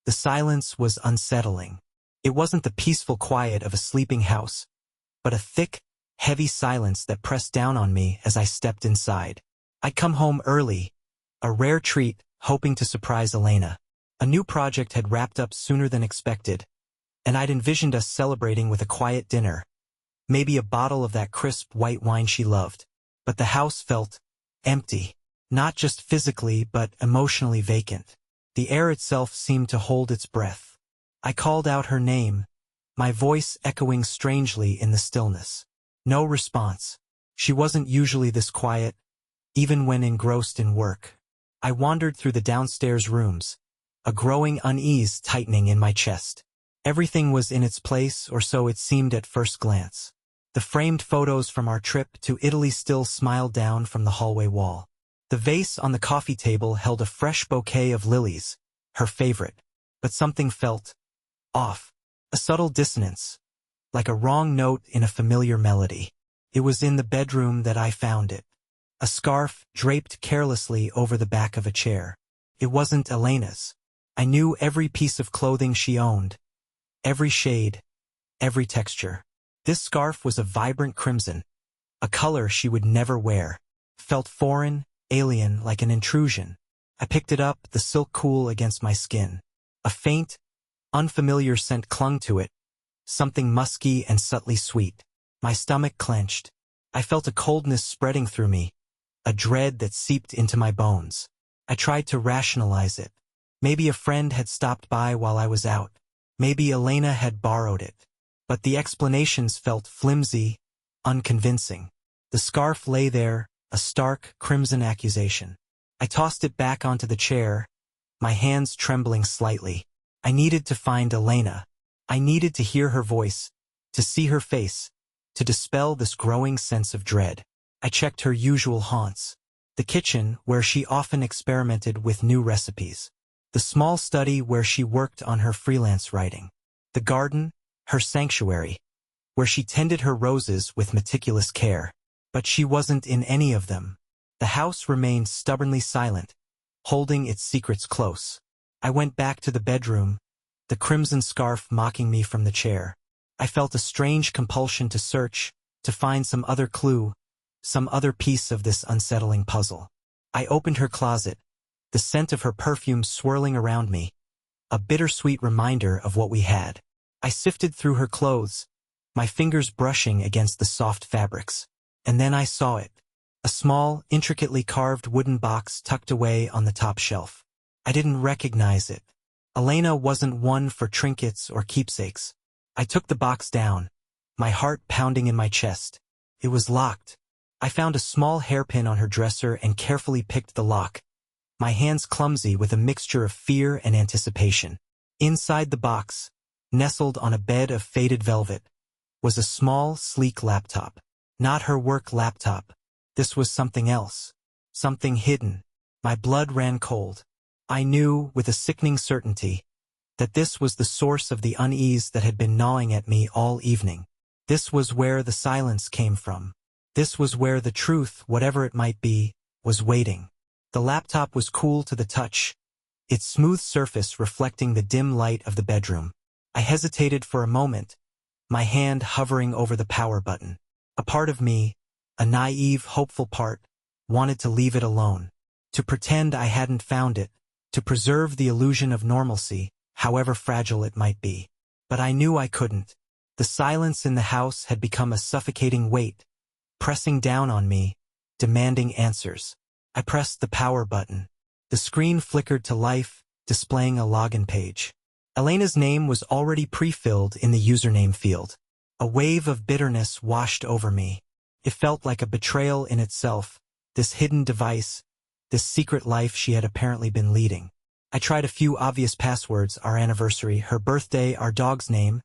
The silence was unsettling. It wasn't the peaceful quiet of a sleeping house, but a thick, heavy silence that pressed down on me as I stepped inside. I'd come home early, a rare treat, hoping to surprise Elena. A new project had wrapped up sooner than expected, and I'd envisioned us celebrating with a quiet dinner, maybe a bottle of that crisp white wine she loved. But the house felt empty, not just physically but emotionally vacant. The air itself seemed to hold its breath. I called out her name, my voice echoing strangely in the stillness. No response. She wasn't usually this quiet, even when engrossed in work. I wandered through the downstairs rooms, a growing unease tightening in my chest. Everything was in its place, or so it seemed at first glance. The framed photos from our trip to Italy still smiled down from the hallway wall. The vase on the coffee table held a fresh bouquet of lilies, her favorite. But something felt off. A subtle dissonance, like a wrong note in a familiar melody. It was in the bedroom that I found it. A scarf draped carelessly over the back of a chair. It wasn't Elena's. I knew every piece of clothing she owned, every shade, every texture. This scarf was a vibrant crimson, a color she would never wear. Felt foreign, alien, like an intrusion. I picked it up, the silk cool against my skin. A faint, unfamiliar scent clung to it, something musky and subtly sweet. My stomach clenched. I felt a coldness spreading through me, a dread that seeped into my bones. I tried to rationalize it. Maybe a friend had stopped by while I was out. Maybe Elena had borrowed it. But the explanations felt flimsy, unconvincing. The scarf lay there, a stark, crimson accusation. I tossed it back onto the chair, my hands trembling slightly. I needed to find Elena. I needed to hear her voice, to see her face, to dispel this growing sense of dread. I checked her usual haunts. The kitchen, where she often experimented with new recipes. The small study where she worked on her freelance writing. The garden, her sanctuary, where she tended her roses with meticulous care. But she wasn't in any of them. The house remained stubbornly silent, holding its secrets close. I went back to the bedroom, the crimson scarf mocking me from the chair. I felt a strange compulsion to search, to find some other clue, some other piece of this unsettling puzzle. I opened her closet, the scent of her perfume swirling around me, a bittersweet reminder of what we had. I sifted through her clothes, my fingers brushing against the soft fabrics. And then I saw it. A small, intricately carved wooden box tucked away on the top shelf. I didn't recognize it. Elena wasn't one for trinkets or keepsakes. I took the box down, my heart pounding in my chest. It was locked. I found a small hairpin on her dresser and carefully picked the lock, my hands clumsy with a mixture of fear and anticipation. Inside the box, nestled on a bed of faded velvet, was a small, sleek laptop. Not her work laptop. This was something else. Something hidden. My blood ran cold. I knew, with a sickening certainty, that this was the source of the unease that had been gnawing at me all evening. This was where the silence came from. This was where the truth, whatever it might be, was waiting. The laptop was cool to the touch, its smooth surface reflecting the dim light of the bedroom. I hesitated for a moment, my hand hovering over the power button. A part of me, a naive, hopeful part, wanted to leave it alone, to pretend I hadn't found it, to preserve the illusion of normalcy, however fragile it might be. But I knew I couldn't. The silence in the house had become a suffocating weight, pressing down on me, demanding answers. I pressed the power button. The screen flickered to life, displaying a login page. Elena's name was already pre-filled in the username field. A wave of bitterness washed over me. It felt like a betrayal in itself, this hidden device, this secret life she had apparently been leading. I tried a few obvious passwords, our anniversary, her birthday, our dog's name,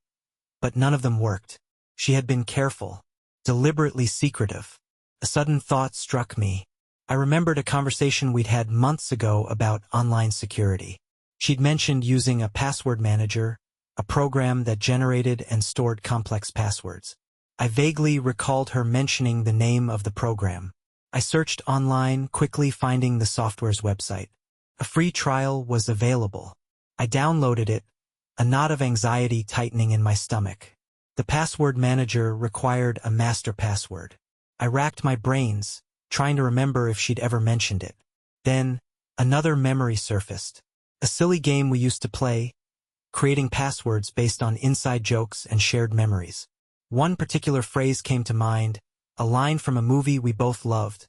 but none of them worked. She had been careful, deliberately secretive. A sudden thought struck me. I remembered a conversation we'd had months ago about online security. She'd mentioned using a password manager, a program that generated and stored complex passwords. I vaguely recalled her mentioning the name of the program. I searched online, quickly finding the software's website. A free trial was available. I downloaded it, a knot of anxiety tightening in my stomach. The password manager required a master password. I racked my brains, trying to remember if she'd ever mentioned it. Then, another memory surfaced. A silly game we used to play, creating passwords based on inside jokes and shared memories. One particular phrase came to mind, a line from a movie we both loved,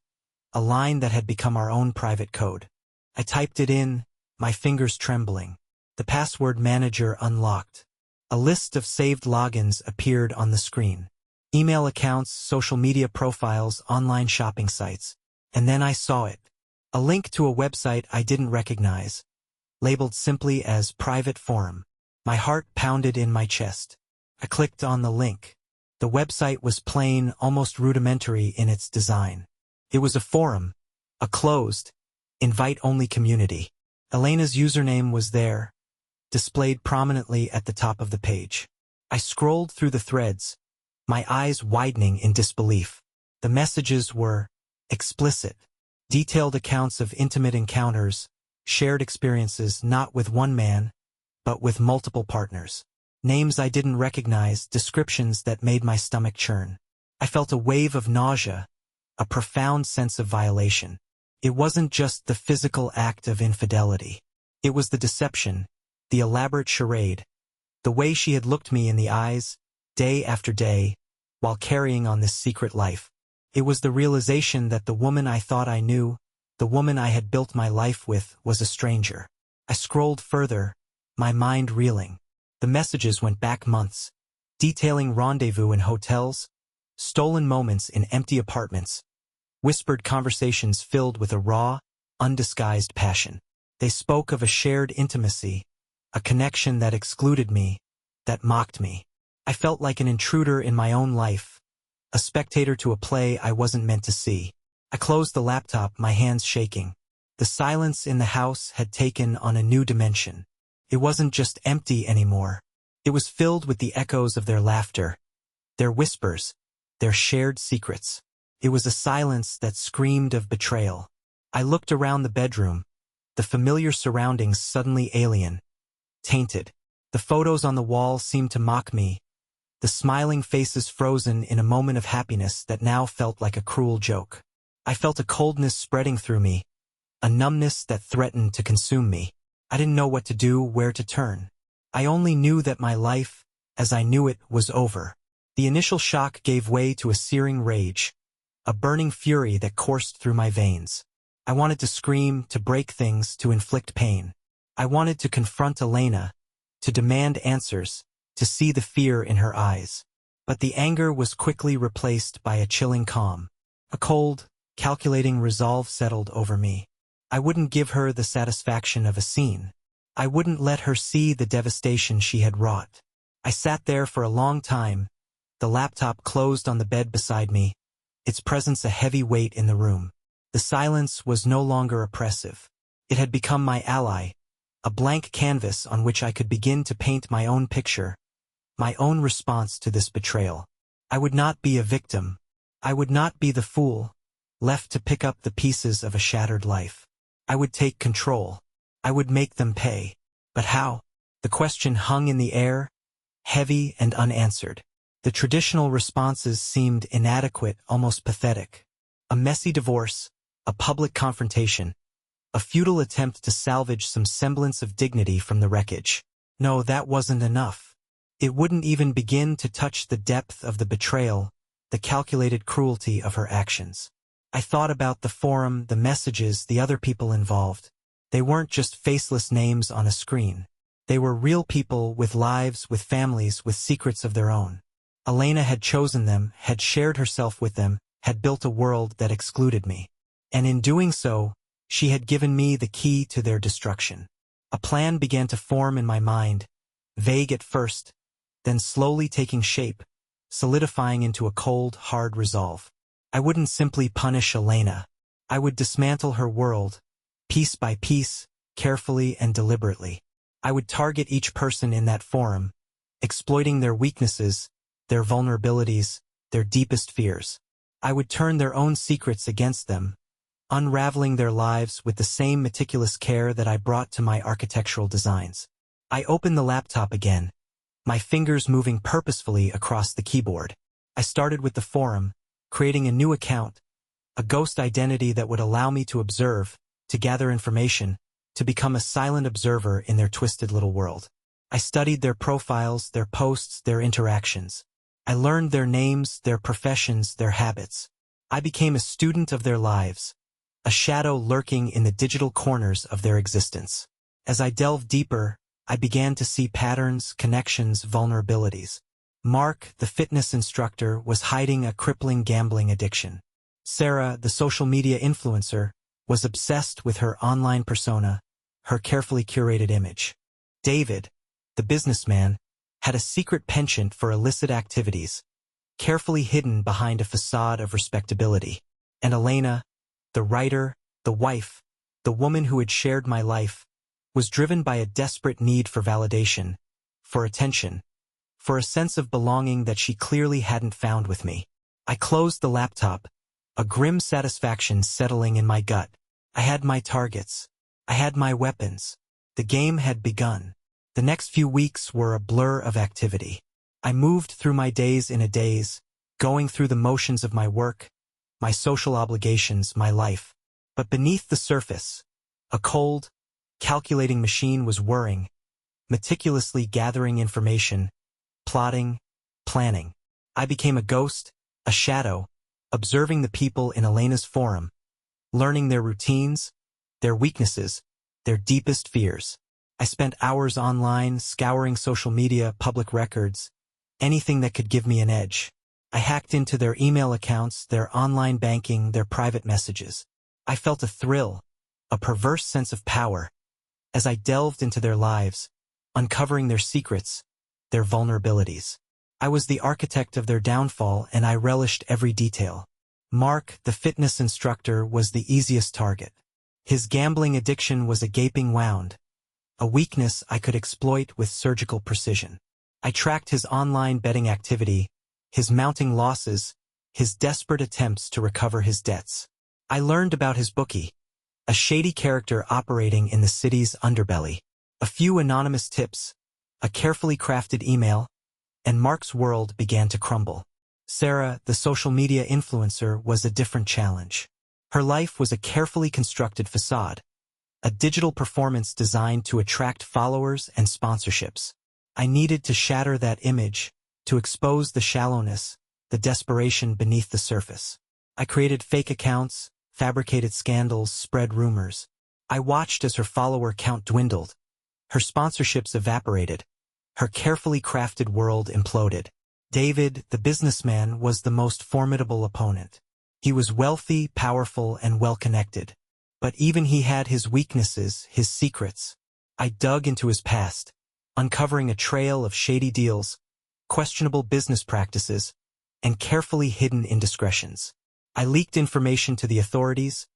a line that had become our own private code. I typed it in, my fingers trembling. The password manager unlocked. A list of saved logins appeared on the screen. Email accounts, social media profiles, online shopping sites. And then I saw it. A link to a website I didn't recognize, labeled simply as private forum. My heart pounded in my chest. I clicked on the link. The website was plain, almost rudimentary in its design. It was a forum, a closed, invite-only community. Elena's username was there, displayed prominently at the top of the page. I scrolled through the threads, my eyes widening in disbelief. The messages were explicit, detailed accounts of intimate encounters, shared experiences not with one man, but with multiple partners. Names I didn't recognize, descriptions that made my stomach churn. I felt a wave of nausea, a profound sense of violation. It wasn't just the physical act of infidelity. It was the deception, the elaborate charade, the way she had looked me in the eyes, day after day, while carrying on this secret life. It was the realization that the woman I thought I knew, the woman I had built my life with, was a stranger. I scrolled further, my mind reeling. The messages went back months, detailing rendezvous in hotels, stolen moments in empty apartments, whispered conversations filled with a raw, undisguised passion. They spoke of a shared intimacy, a connection that excluded me, that mocked me. I felt like an intruder in my own life, a spectator to a play I wasn't meant to see. I closed the laptop, my hands shaking. The silence in the house had taken on a new dimension. It wasn't just empty anymore. It was filled with the echoes of their laughter, their whispers, their shared secrets. It was a silence that screamed of betrayal. I looked around the bedroom, the familiar surroundings suddenly alien, tainted. The photos on the wall seemed to mock me, the smiling faces frozen in a moment of happiness that now felt like a cruel joke. I felt a coldness spreading through me, a numbness that threatened to consume me. I didn't know what to do, where to turn. I only knew that my life, as I knew it, was over. The initial shock gave way to a searing rage, a burning fury that coursed through my veins. I wanted to scream, to break things, to inflict pain. I wanted to confront Elena, to demand answers, to see the fear in her eyes. But the anger was quickly replaced by a chilling calm. A cold, calculating resolve settled over me. I wouldn't give her the satisfaction of a scene. I wouldn't let her see the devastation she had wrought. I sat there for a long time, the laptop closed on the bed beside me, its presence a heavy weight in the room. The silence was no longer oppressive. It had become my ally, a blank canvas on which I could begin to paint my own picture, my own response to this betrayal. I would not be a victim. I would not be the fool, left to pick up the pieces of a shattered life. I would take control. I would make them pay. But how? The question hung in the air, heavy and unanswered. The traditional responses seemed inadequate, almost pathetic. A messy divorce, a public confrontation, a futile attempt to salvage some semblance of dignity from the wreckage. No, that wasn't enough. It wouldn't even begin to touch the depth of the betrayal, the calculated cruelty of her actions. I thought about the forum, the messages, the other people involved. They weren't just faceless names on a screen. They were real people with lives, with families, with secrets of their own. Elena had chosen them, had shared herself with them, had built a world that excluded me. And in doing so, she had given me the key to their destruction. A plan began to form in my mind, vague at first, then slowly taking shape, solidifying into a cold, hard resolve. I wouldn't simply punish Elena. I would dismantle her world, piece by piece, carefully and deliberately. I would target each person in that forum, exploiting their weaknesses, their vulnerabilities, their deepest fears. I would turn their own secrets against them, unraveling their lives with the same meticulous care that I brought to my architectural designs. I opened the laptop again, my fingers moving purposefully across the keyboard. I started with the forum, creating a new account, a ghost identity that would allow me to observe, to gather information, to become a silent observer in their twisted little world. I studied their profiles, their posts, their interactions. I learned their names, their professions, their habits. I became a student of their lives, a shadow lurking in the digital corners of their existence. As I delved deeper, I began to see patterns, connections, vulnerabilities. Mark, the fitness instructor, was hiding a crippling gambling addiction. Sarah, the social media influencer, was obsessed with her online persona, her carefully curated image. David, the businessman, had a secret penchant for illicit activities, carefully hidden behind a facade of respectability. And Elena, the writer, the wife, the woman who had shared my life, was driven by a desperate need for validation, for attention, for a sense of belonging that she clearly hadn't found with me. I closed the laptop, a grim satisfaction settling in my gut. I had my targets. I had my weapons. The game had begun. The next few weeks were a blur of activity. I moved through my days in a daze, going through the motions of my work, my social obligations, my life. But beneath the surface, a cold, calculating machine was whirring, meticulously gathering information, plotting, planning. I became a ghost, a shadow, observing the people in Elena's forum, learning their routines, their weaknesses, their deepest fears. I spent hours online, scouring social media, public records, anything that could give me an edge. I hacked into their email accounts, their online banking, their private messages. I felt a thrill, a perverse sense of power, as I delved into their lives, uncovering their secrets, their vulnerabilities. I was the architect of their downfall, and I relished every detail. Mark, the fitness instructor, was the easiest target. His gambling addiction was a gaping wound, a weakness I could exploit with surgical precision. I tracked his online betting activity, his mounting losses, his desperate attempts to recover his debts. I learned about his bookie, a shady character operating in the city's underbelly. A few anonymous tips, a carefully crafted email, and Mark's world began to crumble. Sarah, the social media influencer, was a different challenge. Her life was a carefully constructed facade, a digital performance designed to attract followers and sponsorships. I needed to shatter that image, to expose the shallowness, the desperation beneath the surface. I created fake accounts, fabricated scandals, spread rumors. I watched as her follower count dwindled, her sponsorships evaporated, her carefully crafted world imploded. David, the businessman, was the most formidable opponent. He was wealthy, powerful, and well-connected. But even he had his weaknesses, his secrets. I dug into his past, uncovering a trail of shady deals, questionable business practices, and carefully hidden indiscretions. I leaked information to the authorities,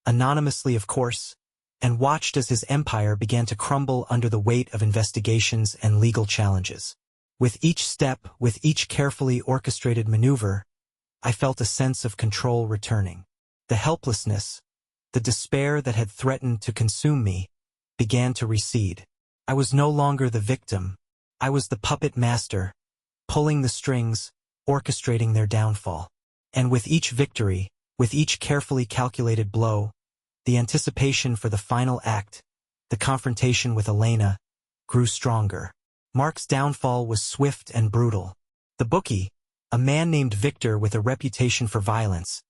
anonymously of course, and watched as his empire began to crumble under the weight of investigations and legal challenges. With each step, with each carefully orchestrated maneuver, I felt a sense of control returning. The helplessness, the despair that had threatened to consume me, began to recede. I was no longer the victim. I was the puppet master, pulling the strings, orchestrating their downfall. And with each victory, with each carefully calculated blow, the anticipation for the final act, the confrontation with Elena, grew stronger. Mark's downfall was swift and brutal. The bookie, a man named Victor with a reputation for violence,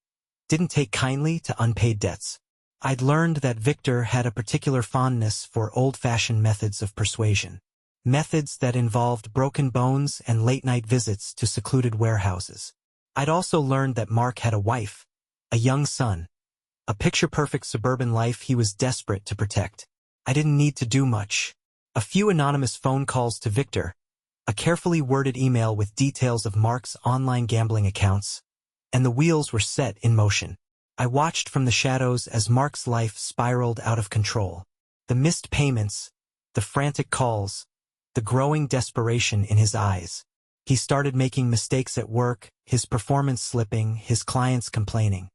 didn't take kindly to unpaid debts. I'd learned that Victor had a particular fondness for old-fashioned methods of persuasion, methods that involved broken bones and late-night visits to secluded warehouses. I'd also learned that Mark had a wife, a young son, a picture-perfect suburban life he was desperate to protect. I didn't need to do much. A few anonymous phone calls to Victor, a carefully worded email with details of Mark's online gambling accounts, and the wheels were set in motion. I watched from the shadows as Mark's life spiraled out of control. The missed payments, the frantic calls, the growing desperation in his eyes. He started making mistakes at work, his performance slipping, his clients complaining.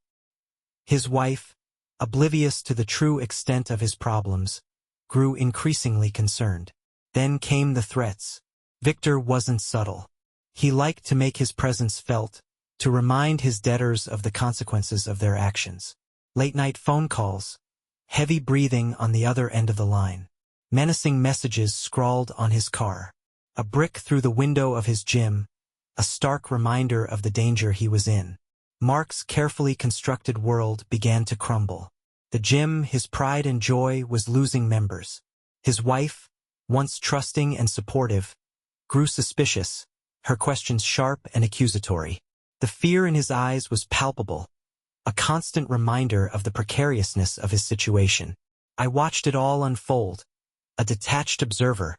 His wife, oblivious to the true extent of his problems, grew increasingly concerned. Then came the threats. Victor wasn't subtle. He liked to make his presence felt, to remind his debtors of the consequences of their actions. Late-night phone calls, heavy breathing on the other end of the line, menacing messages scrawled on his car, a brick through the window of his gym, a stark reminder of the danger he was in. Mark's carefully constructed world began to crumble. The gym, his pride and joy, was losing members. His wife, once trusting and supportive, grew suspicious, her questions sharp and accusatory. The fear in his eyes was palpable, a constant reminder of the precariousness of his situation. I watched it all unfold, a detached observer,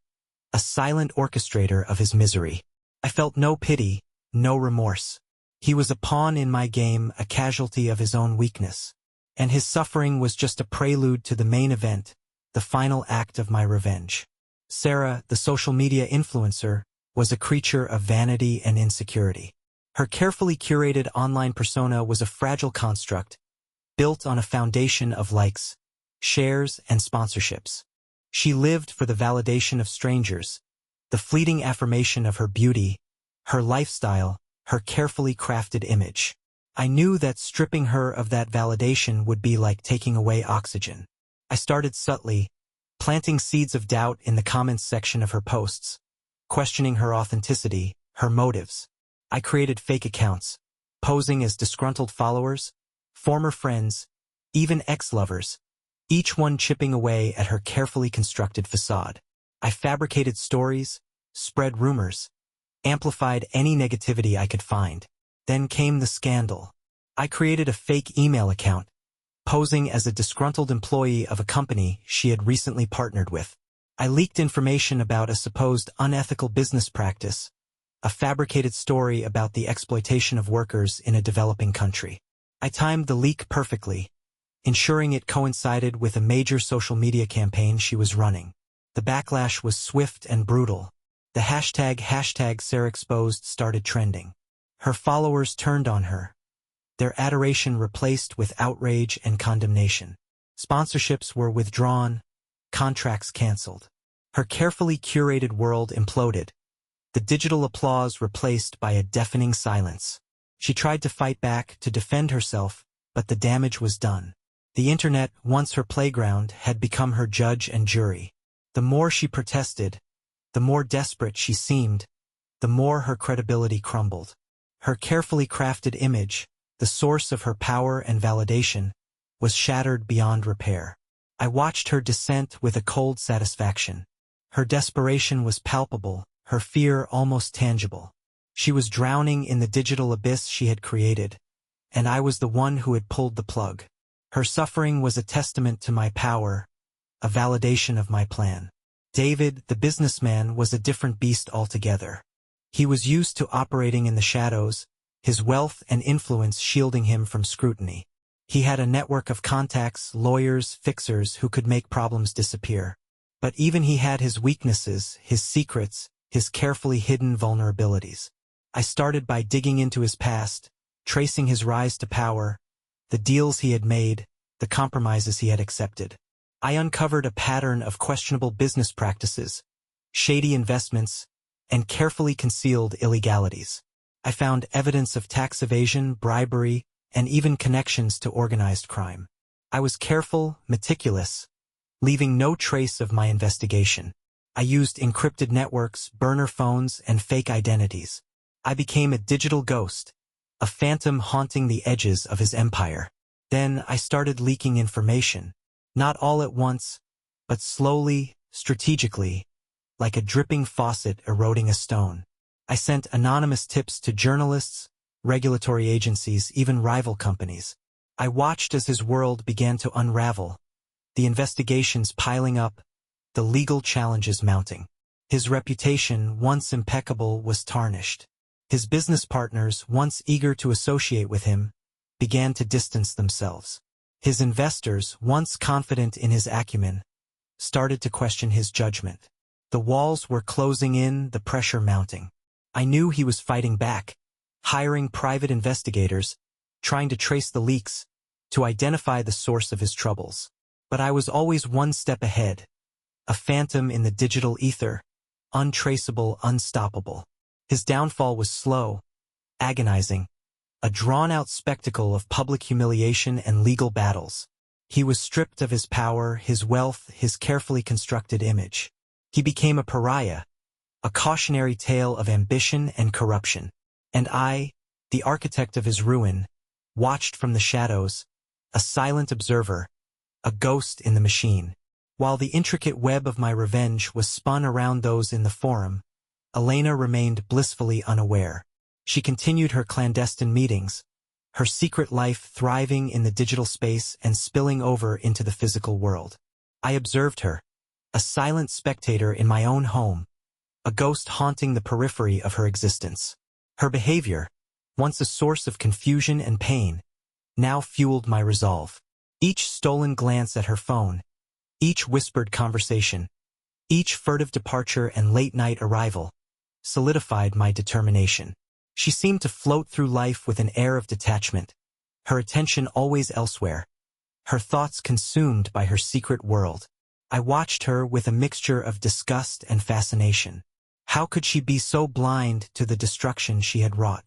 a silent orchestrator of his misery. I felt no pity, no remorse. He was a pawn in my game, a casualty of his own weakness. And his suffering was just a prelude to the main event, the final act of my revenge. Sarah, the social media influencer, was a creature of vanity and insecurity. Her carefully curated online persona was a fragile construct, built on a foundation of likes, shares, and sponsorships. She lived for the validation of strangers, the fleeting affirmation of her beauty, her lifestyle, her carefully crafted image. I knew that stripping her of that validation would be like taking away oxygen. I started subtly, planting seeds of doubt in the comments section of her posts, questioning her authenticity, her motives. I created fake accounts, posing as disgruntled followers, former friends, even ex-lovers, each one chipping away at her carefully constructed facade. I fabricated stories, spread rumors, amplified any negativity I could find. Then came the scandal. I created a fake email account, posing as a disgruntled employee of a company she had recently partnered with. I leaked information about a supposed unethical business practice, a fabricated story about the exploitation of workers in a developing country. I timed the leak perfectly, ensuring it coincided with a major social media campaign she was running. The backlash was swift and brutal. The hashtag #SarahExposed started trending. Her followers turned on her, their adoration replaced with outrage and condemnation. Sponsorships were withdrawn, contracts canceled. Her carefully curated world imploded, the digital applause replaced by a deafening silence. She tried to fight back, to defend herself, but the damage was done. The internet, once her playground, had become her judge and jury. The more she protested, the more desperate she seemed, the more her credibility crumbled. Her carefully crafted image, the source of her power and validation, was shattered beyond repair. I watched her descent with a cold satisfaction. Her desperation was palpable, her fear almost tangible. She was drowning in the digital abyss she had created, and I was the one who had pulled the plug. Her suffering was a testament to my power, a validation of my plan. David, the businessman, was a different beast altogether. He was used to operating in the shadows, his wealth and influence shielding him from scrutiny. He had a network of contacts, lawyers, fixers who could make problems disappear. But even he had his weaknesses, his secrets, his carefully hidden vulnerabilities. I started by digging into his past, tracing his rise to power, the deals he had made, the compromises he had accepted. I uncovered a pattern of questionable business practices, shady investments, and carefully concealed illegalities. I found evidence of tax evasion, bribery, and even connections to organized crime. I was careful, meticulous, leaving no trace of my investigation. I used encrypted networks, burner phones, and fake identities. I became a digital ghost, a phantom haunting the edges of his empire. Then I started leaking information, not all at once, but slowly, strategically, like a dripping faucet eroding a stone. I sent anonymous tips to journalists, regulatory agencies, even rival companies. I watched as his world began to unravel, the investigations piling up, the legal challenges mounting. His reputation, once impeccable, was tarnished. His business partners, once eager to associate with him, began to distance themselves. His investors, once confident in his acumen, started to question his judgment. The walls were closing in, the pressure mounting. I knew he was fighting back, hiring private investigators, trying to trace the leaks, to identify the source of his troubles. But I was always one step ahead, a phantom in the digital ether, untraceable, unstoppable. His downfall was slow, agonizing, a drawn-out spectacle of public humiliation and legal battles. He was stripped of his power, his wealth, his carefully constructed image. He became a pariah, a cautionary tale of ambition and corruption. And I, the architect of his ruin, watched from the shadows, a silent observer, a ghost in the machine. While the intricate web of my revenge was spun around those in the forum, Elena remained blissfully unaware. She continued her clandestine meetings, her secret life thriving in the digital space and spilling over into the physical world. I observed her, a silent spectator in my own home, a ghost haunting the periphery of her existence. Her behavior, once a source of confusion and pain, now fueled my resolve. Each stolen glance at her phone, each whispered conversation, each furtive departure and late-night arrival, solidified my determination. She seemed to float through life with an air of detachment, her attention always elsewhere, her thoughts consumed by her secret world. I watched her with a mixture of disgust and fascination. How could she be so blind to the destruction she had wrought?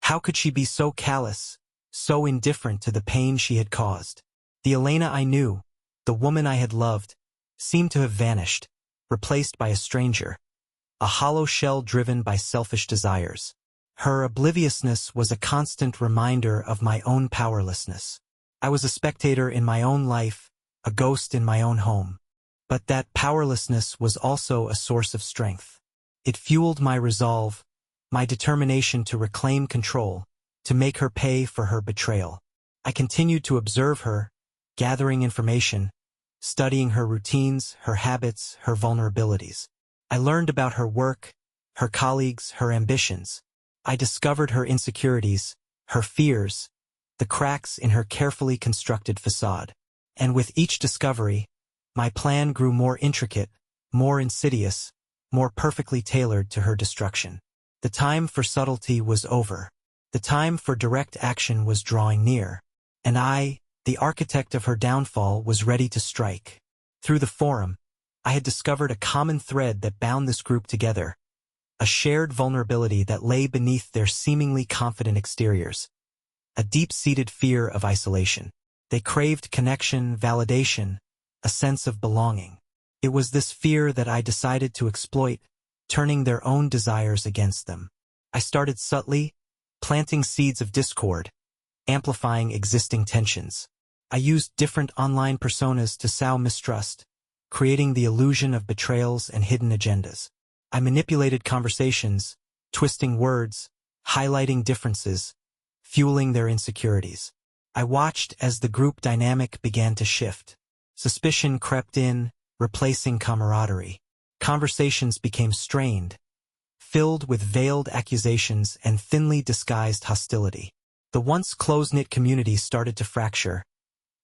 How could she be so callous, so indifferent to the pain she had caused? The Elena I knew, the woman I had loved, seemed to have vanished, replaced by a stranger, a hollow shell driven by selfish desires. Her obliviousness was a constant reminder of my own powerlessness. I was a spectator in my own life, a ghost in my own home. But that powerlessness was also a source of strength. It fueled my resolve, my determination to reclaim control, to make her pay for her betrayal. I continued to observe her, gathering information, studying her routines, her habits, her vulnerabilities. I learned about her work, her colleagues, her ambitions. I discovered her insecurities, her fears, the cracks in her carefully constructed facade. And with each discovery, my plan grew more intricate, more insidious, more perfectly tailored to her destruction. The time for subtlety was over. The time for direct action was drawing near. And I, the architect of her downfall, was ready to strike. Through the forum, I had discovered a common thread that bound this group together, a shared vulnerability that lay beneath their seemingly confident exteriors, a deep-seated fear of isolation. They craved connection, validation, a sense of belonging. It was this fear that I decided to exploit, turning their own desires against them. I started subtly, planting seeds of discord, amplifying existing tensions. I used different online personas to sow mistrust, creating the illusion of betrayals and hidden agendas. I manipulated conversations, twisting words, highlighting differences, fueling their insecurities. I watched as the group dynamic began to shift. Suspicion crept in, replacing camaraderie. Conversations became strained, filled with veiled accusations and thinly disguised hostility. The once close-knit community started to fracture,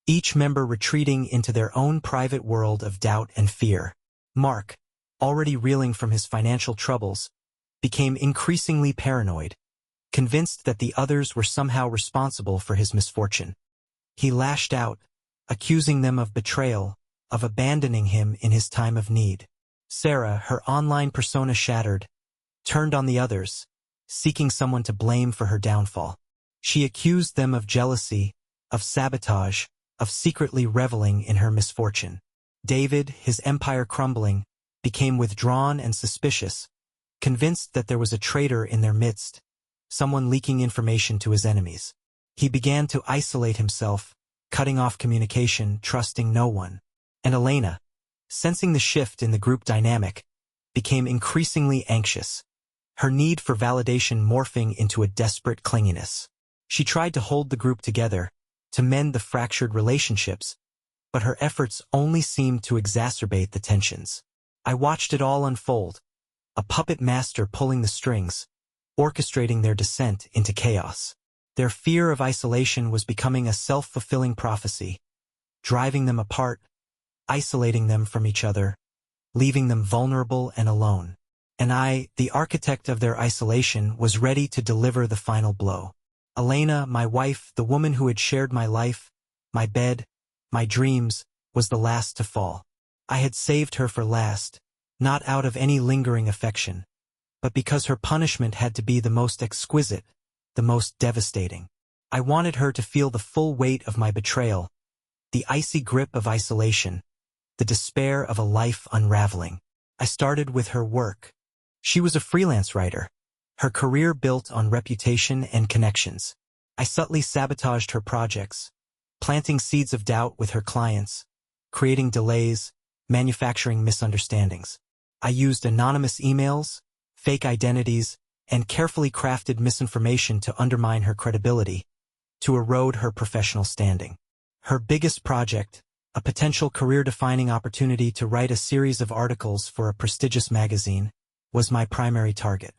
each member retreating into their own private world of doubt and fear. Mark, already reeling from his financial troubles, became increasingly paranoid, convinced that the others were somehow responsible for his misfortune. He lashed out, accusing them of betrayal, of abandoning him in his time of need. Sarah, her online persona shattered, turned on the others, seeking someone to blame for her downfall. She accused them of jealousy, of sabotage, of secretly reveling in her misfortune. David, his empire crumbling, became withdrawn and suspicious, convinced that there was a traitor in their midst, someone leaking information to his enemies. He began to isolate himself, cutting off communication, trusting no one. And Elena, sensing the shift in the group dynamic, became increasingly anxious, her need for validation morphing into a desperate clinginess. She tried to hold the group together, to mend the fractured relationships, but her efforts only seemed to exacerbate the tensions. I watched it all unfold, a puppet master pulling the strings, orchestrating their descent into chaos. Their fear of isolation was becoming a self-fulfilling prophecy, driving them apart, isolating them from each other, leaving them vulnerable and alone. And I, the architect of their isolation, was ready to deliver the final blow. Elena, my wife, the woman who had shared my life, my bed, my dreams, was the last to fall. I had saved her for last, not out of any lingering affection, but because her punishment had to be the most exquisite, the most devastating. I wanted her to feel the full weight of my betrayal, the icy grip of isolation, the despair of a life unraveling. I started with her work. She was a freelance writer, her career built on reputation and connections. I subtly sabotaged her projects, planting seeds of doubt with her clients, creating delays, manufacturing misunderstandings. I used anonymous emails, fake identities, and carefully crafted misinformation to undermine her credibility, to erode her professional standing. Her biggest project, a potential career-defining opportunity to write a series of articles for a prestigious magazine, was my primary target.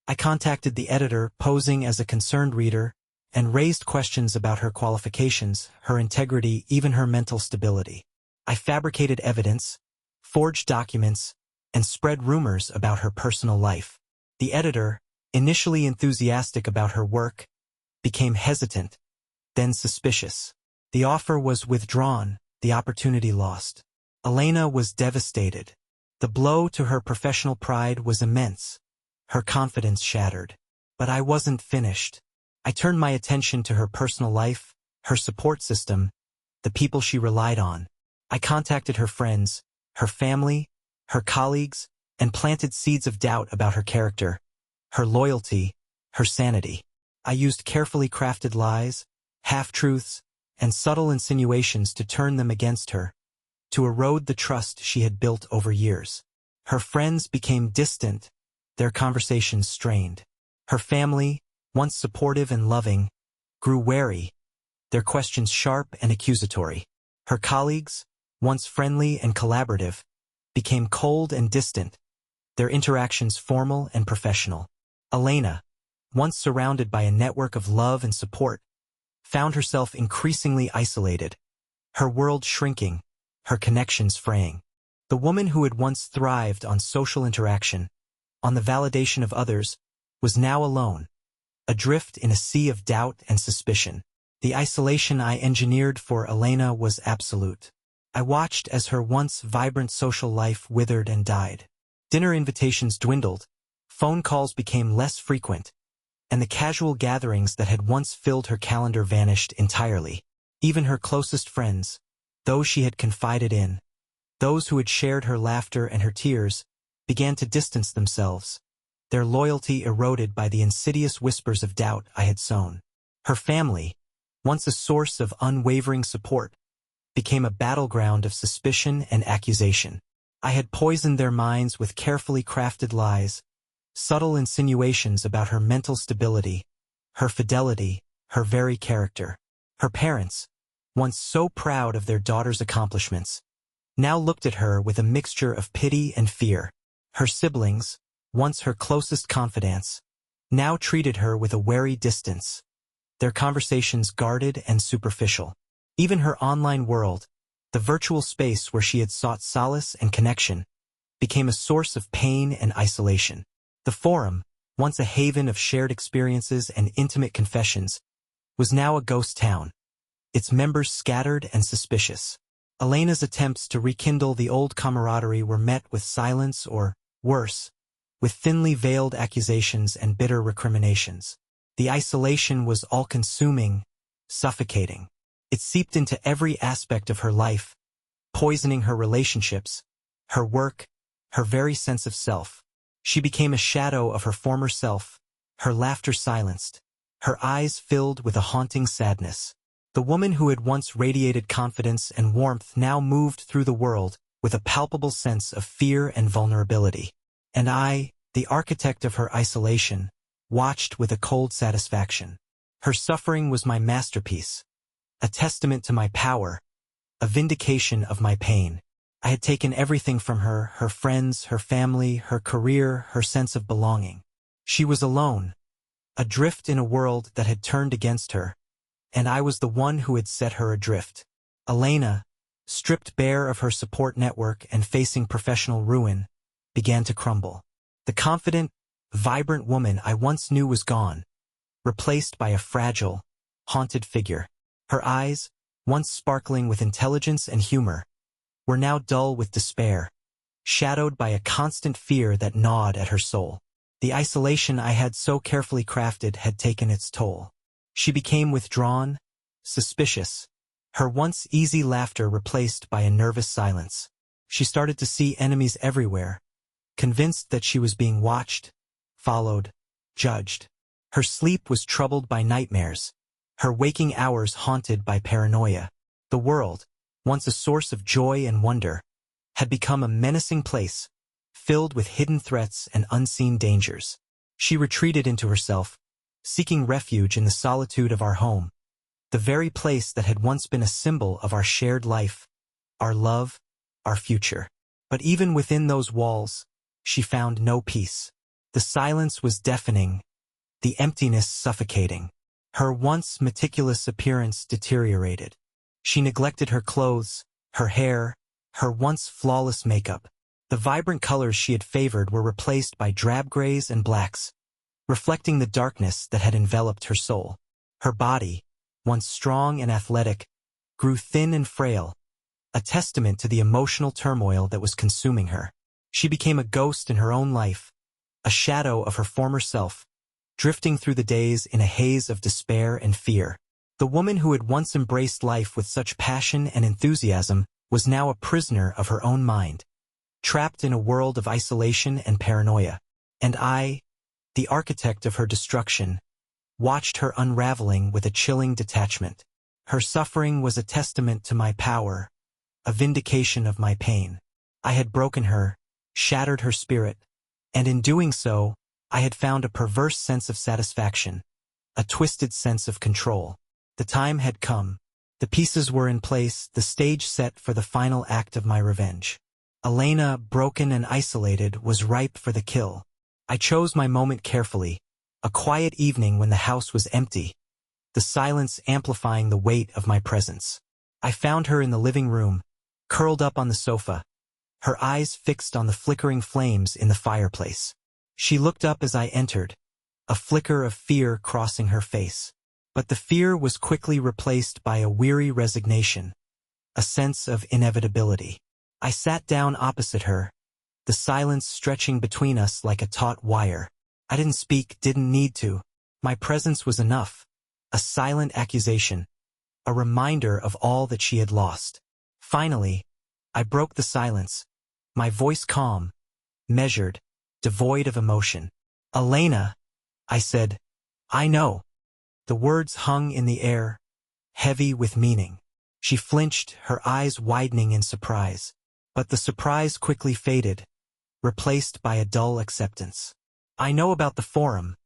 I contacted the editor, posing as a concerned reader, and raised questions about her qualifications, her integrity, even her mental stability. I fabricated evidence, forged documents, and spread rumors about her personal life. The editor, initially enthusiastic about her work, became hesitant, then suspicious. The offer was withdrawn, the opportunity lost. Elena was devastated. The blow to her professional pride was immense, her confidence shattered. But I wasn't finished. I turned my attention to her personal life, her support system, the people she relied on. I contacted her friends, her family, her colleagues, and planted seeds of doubt about her character, her loyalty, her sanity. I used carefully crafted lies, half-truths, and subtle insinuations to turn them against her, to erode the trust she had built over years. Her friends became distant, their conversations strained. Her family, once supportive and loving, grew wary, their questions sharp and accusatory. Her colleagues, once friendly and collaborative, became cold and distant, their interactions formal and professional. Elena, once surrounded by a network of love and support, found herself increasingly isolated, her world shrinking, her connections fraying. The woman who had once thrived on social interaction, on the validation of others, was now alone, adrift in a sea of doubt and suspicion. The isolation I engineered for Elena was absolute. I watched as her once vibrant social life withered and died. Dinner invitations dwindled, phone calls became less frequent, and the casual gatherings that had once filled her calendar vanished entirely. Even her closest friends, those she had confided in, those who had shared her laughter and her tears, began to distance themselves, their loyalty eroded by the insidious whispers of doubt I had sown. Her family, once a source of unwavering support, became a battleground of suspicion and accusation. I had poisoned their minds with carefully crafted lies, subtle insinuations about her mental stability, her fidelity, her very character. Her parents, once so proud of their daughter's accomplishments, now looked at her with a mixture of pity and fear. Her siblings, once her closest confidants, now treated her with a wary distance, their conversations guarded and superficial. Even her online world, the virtual space where she had sought solace and connection, became a source of pain and isolation. The forum, once a haven of shared experiences and intimate confessions, was now a ghost town, its members scattered and suspicious. Elena's attempts to rekindle the old camaraderie were met with silence or, worse, with thinly veiled accusations and bitter recriminations. The isolation was all-consuming, suffocating. It seeped into every aspect of her life, poisoning her relationships, her work, her very sense of self. She became a shadow of her former self, her laughter silenced, her eyes filled with a haunting sadness. The woman who had once radiated confidence and warmth now moved through the world with a palpable sense of fear and vulnerability. And I, the architect of her isolation, watched with a cold satisfaction. Her suffering was my masterpiece, a testament to my power, a vindication of my pain. I had taken everything from her, her friends, her family, her career, her sense of belonging. She was alone, adrift in a world that had turned against her, and I was the one who had set her adrift. Elena, stripped bare of her support network and facing professional ruin, began to crumble. The confident, vibrant woman I once knew was gone, replaced by a fragile, haunted figure. Her eyes, once sparkling with intelligence and humor, were now dull with despair, shadowed by a constant fear that gnawed at her soul. The isolation I had so carefully crafted had taken its toll. She became withdrawn, suspicious, her once easy laughter replaced by a nervous silence. She started to see enemies everywhere, convinced that she was being watched, followed, judged. Her sleep was troubled by nightmares, her waking hours haunted by paranoia. The world, once a source of joy and wonder, had become a menacing place, filled with hidden threats and unseen dangers. She retreated into herself, seeking refuge in the solitude of our home, the very place that had once been a symbol of our shared life, our love, our future. But even within those walls, she found no peace. The silence was deafening, the emptiness suffocating. Her once meticulous appearance deteriorated. She neglected her clothes, her hair, her once flawless makeup. The vibrant colors she had favored were replaced by drab grays and blacks, reflecting the darkness that had enveloped her soul. Her body, once strong and athletic, grew thin and frail, a testament to the emotional turmoil that was consuming her. She became a ghost in her own life, a shadow of her former self, drifting through the days in a haze of despair and fear. The woman who had once embraced life with such passion and enthusiasm was now a prisoner of her own mind, trapped in a world of isolation and paranoia. And I, the architect of her destruction, watched her unraveling with a chilling detachment. Her suffering was a testament to my power, a vindication of my pain. I had broken her, shattered her spirit, and in doing so, I had found a perverse sense of satisfaction, a twisted sense of control. The time had come. The pieces were in place, the stage set for the final act of my revenge. Elena, broken and isolated, was ripe for the kill. I chose my moment carefully, a quiet evening when the house was empty, the silence amplifying the weight of my presence. I found her in the living room, curled up on the sofa, her eyes fixed on the flickering flames in the fireplace. She looked up as I entered, a flicker of fear crossing her face. But the fear was quickly replaced by a weary resignation, a sense of inevitability. I sat down opposite her, the silence stretching between us like a taut wire. I didn't speak, didn't need to. My presence was enough, a silent accusation, a reminder of all that she had lost. Finally, I broke the silence, my voice calm, measured, devoid of emotion. "Elena," I said, "I know." The words hung in the air, heavy with meaning. She flinched, her eyes widening in surprise. But the surprise quickly faded, replaced by a dull acceptance. "I know about the forum,"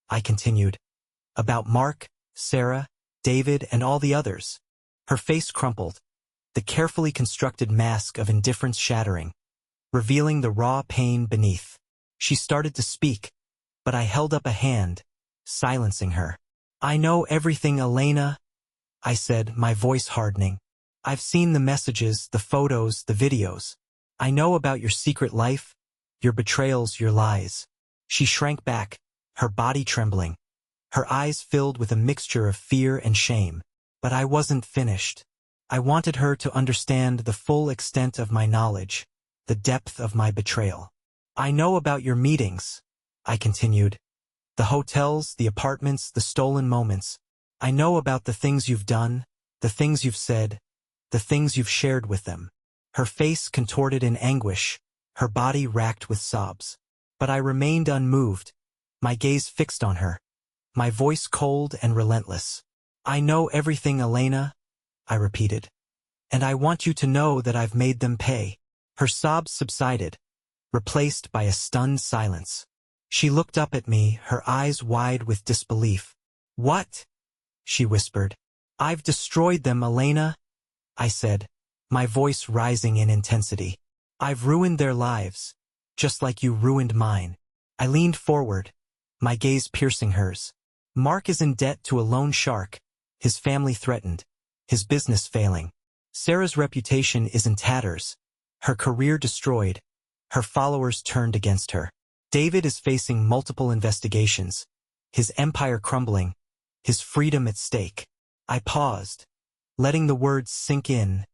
I continued. "About Mark, Sarah, David, and all the others." Her face crumpled, the carefully constructed mask of indifference shattering, revealing the raw pain beneath. She started to speak, but I held up a hand, silencing her. "I know everything, Elena," I said, my voice hardening. "I've seen the messages, the photos, the videos. I know about your secret life, your betrayals, your lies." She shrank back, her body trembling, her eyes filled with a mixture of fear and shame. But I wasn't finished. I wanted her to understand the full extent of my knowledge, the depth of my betrayal. "I know about your meetings," I continued. "The hotels, the apartments, the stolen moments. I know about the things you've done, the things you've said, the things you've shared with them." Her face contorted in anguish, her body racked with sobs. But I remained unmoved, my gaze fixed on her, my voice cold and relentless. "I know everything, Elena," I repeated. "And I want you to know that I've made them pay." Her sobs subsided, replaced by a stunned silence. She looked up at me, her eyes wide with disbelief. "What?" she whispered. "I've destroyed them, Elena," I said, my voice rising in intensity. "I've ruined their lives, just like you ruined mine." I leaned forward, my gaze piercing hers. "Mark is in debt to a loan shark, his family threatened, his business failing. Sarah's reputation is in tatters, her career destroyed, her followers turned against her. David is facing multiple investigations, his empire crumbling, his freedom at stake." I paused, letting the words sink in,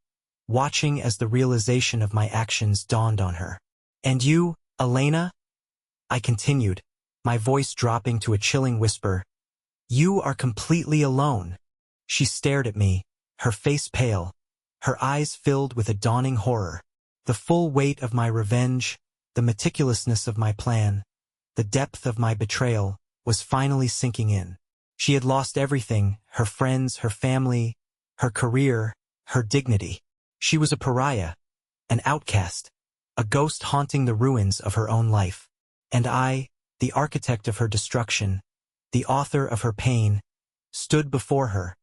watching as the realization of my actions dawned on her. And you, Elena? I continued, my voice dropping to a chilling whisper. You are completely alone. She stared at me, her face pale, her eyes filled with a dawning horror. The full weight of my revenge, the meticulousness of my plan, the depth of my betrayal, was finally sinking in. She had lost everything, her friends, her family, her career, her dignity. She was a pariah, an outcast, a ghost haunting the ruins of her own life. And I, the architect of her destruction, the author of her pain, stood before her,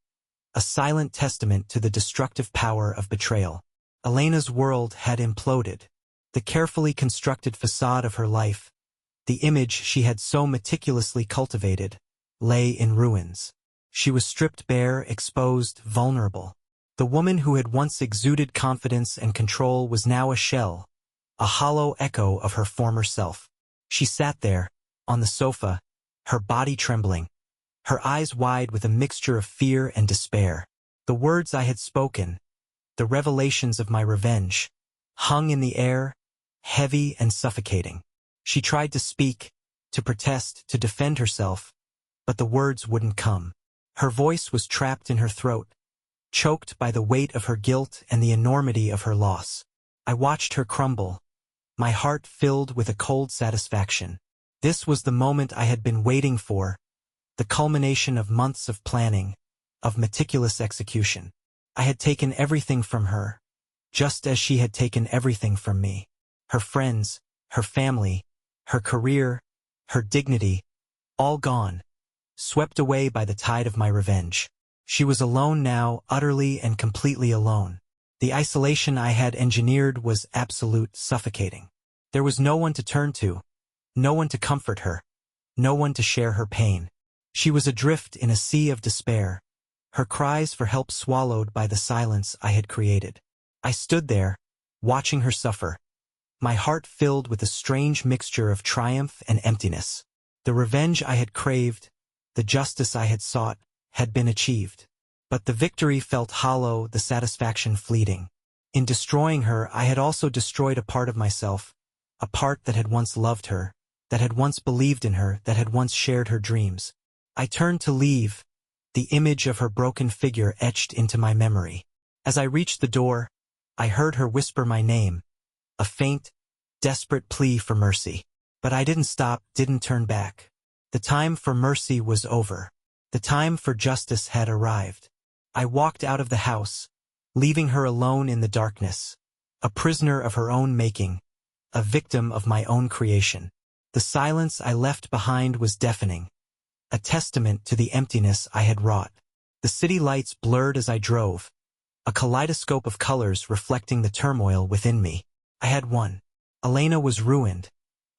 a silent testament to the destructive power of betrayal. Elena's world had imploded. The carefully constructed facade of her life, the image she had so meticulously cultivated, lay in ruins. She was stripped bare, exposed, vulnerable. The woman who had once exuded confidence and control was now a shell, a hollow echo of her former self. She sat there, on the sofa, her body trembling, her eyes wide with a mixture of fear and despair. The words I had spoken, the revelations of my revenge, hung in the air, heavy and suffocating. She tried to speak, to protest, to defend herself, but the words wouldn't come. Her voice was trapped in her throat, choked by the weight of her guilt and the enormity of her loss. I watched her crumble, my heart filled with a cold satisfaction. This was the moment I had been waiting for, the culmination of months of planning, of meticulous execution. I had taken everything from her, just as she had taken everything from me. Her friends, her family, her career, her dignity, all gone, swept away by the tide of my revenge. She was alone now, utterly and completely alone. The isolation I had engineered was absolute, suffocating. There was no one to turn to, no one to comfort her, no one to share her pain. She was adrift in a sea of despair, her cries for help swallowed by the silence I had created. I stood there, watching her suffer, my heart filled with a strange mixture of triumph and emptiness. The revenge I had craved, the justice I had sought, had been achieved. But the victory felt hollow, the satisfaction fleeting. In destroying her, I had also destroyed a part of myself, a part that had once loved her, that had once believed in her, that had once shared her dreams. I turned to leave, the image of her broken figure etched into my memory. As I reached the door, I heard her whisper my name, a faint, desperate plea for mercy. But I didn't stop, didn't turn back. The time for mercy was over. The time for justice had arrived. I walked out of the house, leaving her alone in the darkness, a prisoner of her own making, a victim of my own creation. The silence I left behind was deafening, a testament to the emptiness I had wrought. The city lights blurred as I drove, a kaleidoscope of colors reflecting the turmoil within me. I had won. Elena was ruined,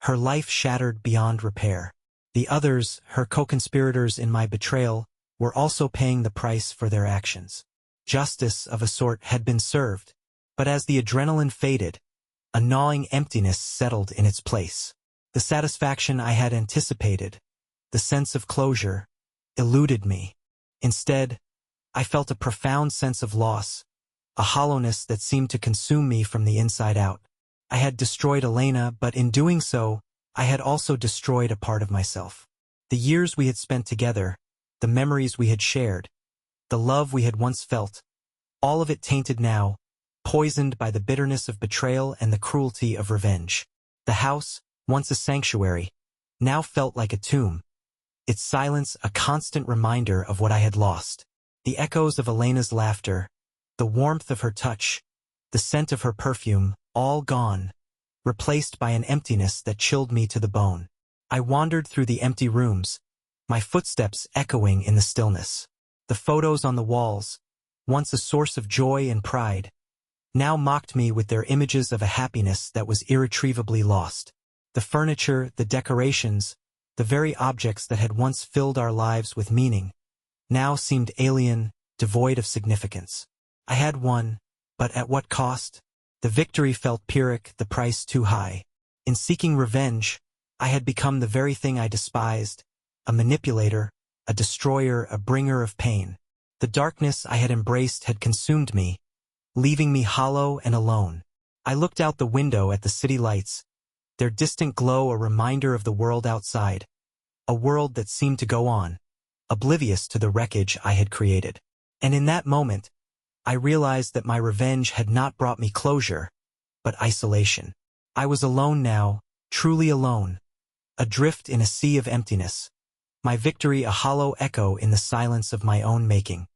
her life shattered beyond repair. The others, her co-conspirators in my betrayal, were also paying the price for their actions. Justice, of a sort, had been served, but as the adrenaline faded, a gnawing emptiness settled in its place. The satisfaction I had anticipated, the sense of closure, eluded me. Instead, I felt a profound sense of loss, a hollowness that seemed to consume me from the inside out. I had destroyed Elena, but in doing so, I had also destroyed a part of myself. The years we had spent together, the memories we had shared, the love we had once felt, all of it tainted now, poisoned by the bitterness of betrayal and the cruelty of revenge. The house, once a sanctuary, now felt like a tomb, its silence a constant reminder of what I had lost. The echoes of Elena's laughter, the warmth of her touch, the scent of her perfume, all gone, replaced by an emptiness that chilled me to the bone. I wandered through the empty rooms, my footsteps echoing in the stillness. The photos on the walls, once a source of joy and pride, now mocked me with their images of a happiness that was irretrievably lost. The furniture, the decorations, the very objects that had once filled our lives with meaning, now seemed alien, devoid of significance. I had won, but at what cost? The victory felt Pyrrhic, the price too high. In seeking revenge, I had become the very thing I despised, a manipulator, a destroyer, a bringer of pain. The darkness I had embraced had consumed me, leaving me hollow and alone. I looked out the window at the city lights, their distant glow a reminder of the world outside, a world that seemed to go on, oblivious to the wreckage I had created. And in that moment, I realized that my revenge had not brought me closure, but isolation. I was alone now, truly alone, adrift in a sea of emptiness, my victory a hollow echo in the silence of my own making.